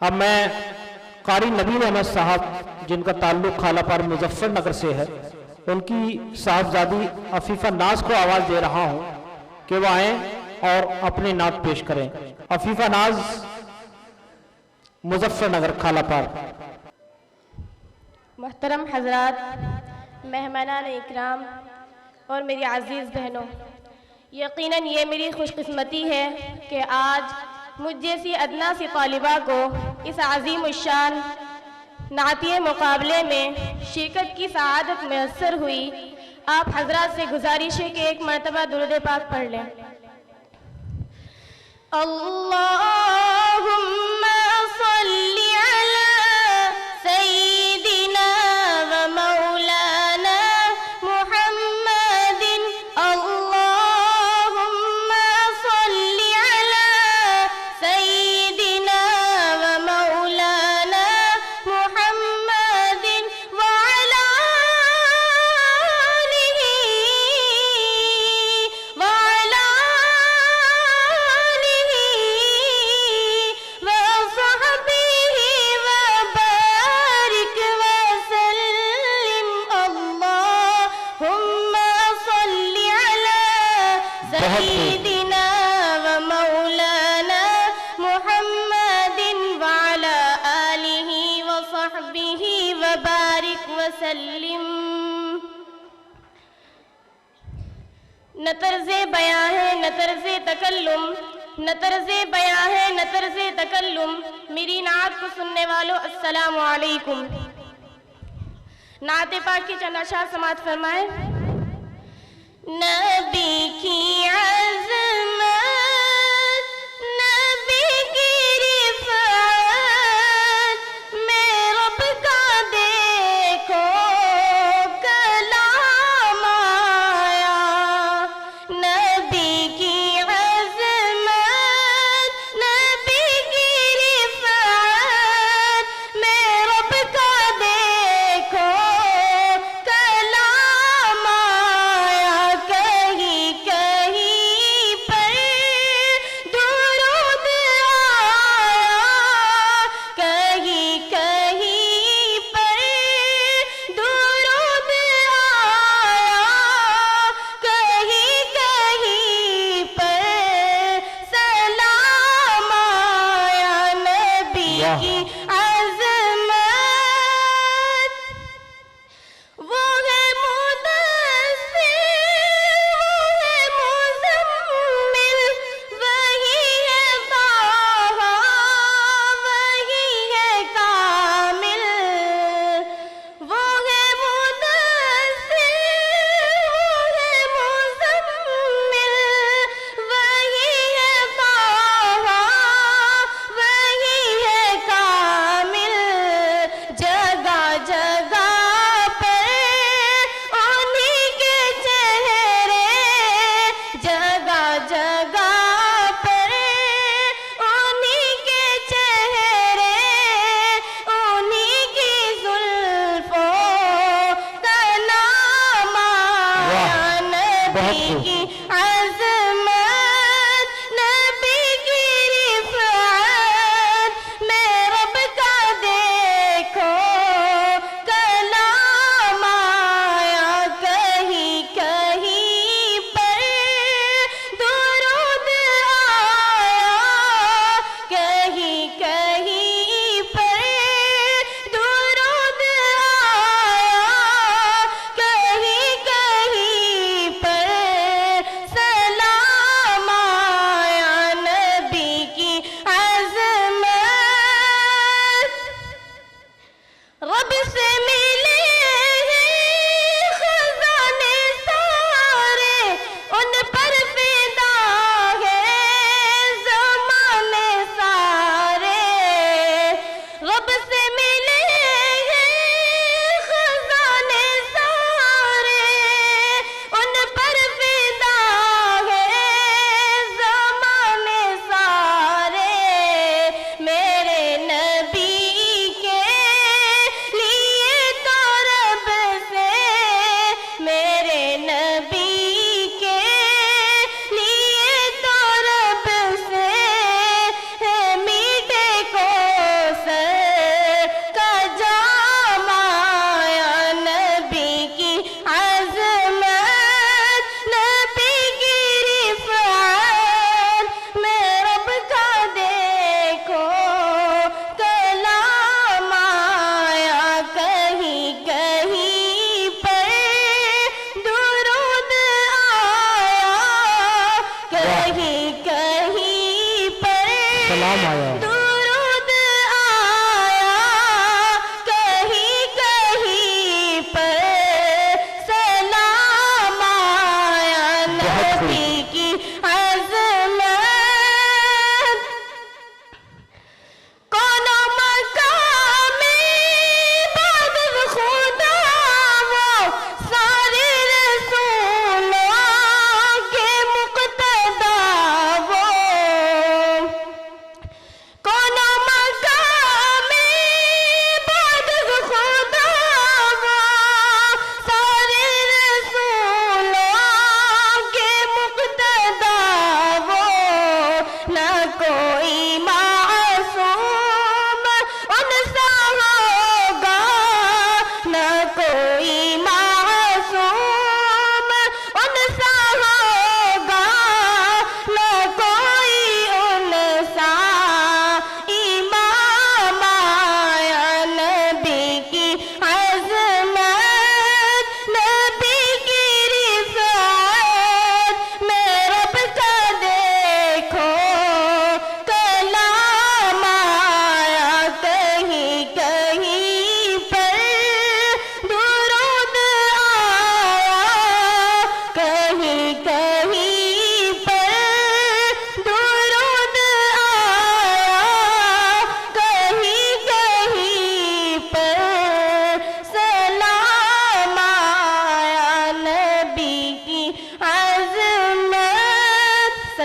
اب میں قاری نبیل احمد صاحب جن کا تعلق خالہ پار مظفر نگر سے ہے، ان کی صاحبزادی عفیفہ ناز کو آواز دے رہا ہوں کہ وہ آئیں اور اپنی نعت پیش کریں۔ عفیفہ ناز، مظفر نگر، خالہ پار۔ محترم حضرات، مہمانان اکرام اور میری عزیز بہنوں، یقیناً یہ میری خوش قسمتی ہے کہ آج مجھ جیسی ادنا سی طالبہ کو اس عظیم الشان نعتیہ مقابلے میں شرکت کی سعادت میسر ہوئی۔ آپ حضرات سے گزارش ہے کہ ایک مرتبہ درود پاک پڑھ لیں۔ اللہم صلی علی سیدنا و مولانا محمد، اللہم صلی علی سیدنا و مولانا محمد وعلی آلہ وعلی سیدنا و مولانا محمد وعلی آلہ و صحبہ و بارک وسلم۔ نہ طرز بیاں ہے نہ طرز تکلم، نہ طرز بیاں ہے نہ طرز تکلم، میری نعت کو سننے والوں السلام علیکم۔ نعت پاک کی چند اشعار سماعت فرمائیں۔ نبی کی عظمت، نبی کی رفعت، میں رب کا دیکھو کلام آیا۔ نبی کی عظمت، نبی کی رفعت، میں رب کا دیکھو کلام آیا۔ کہیں کہیں پر درود آیا، کہیں کہیں پر درود آیا، کہیں کہیں پر سلام آیا۔ نبی کی عظمت وہ ہے مدثر، وہ ہے مزمل، وہی ہے طٰہٰ، وہی ہے کامل۔ وہ ہے مدثر، وہ ہے مزمل، وہی ہے طٰہٰ، وہی ہے کامل۔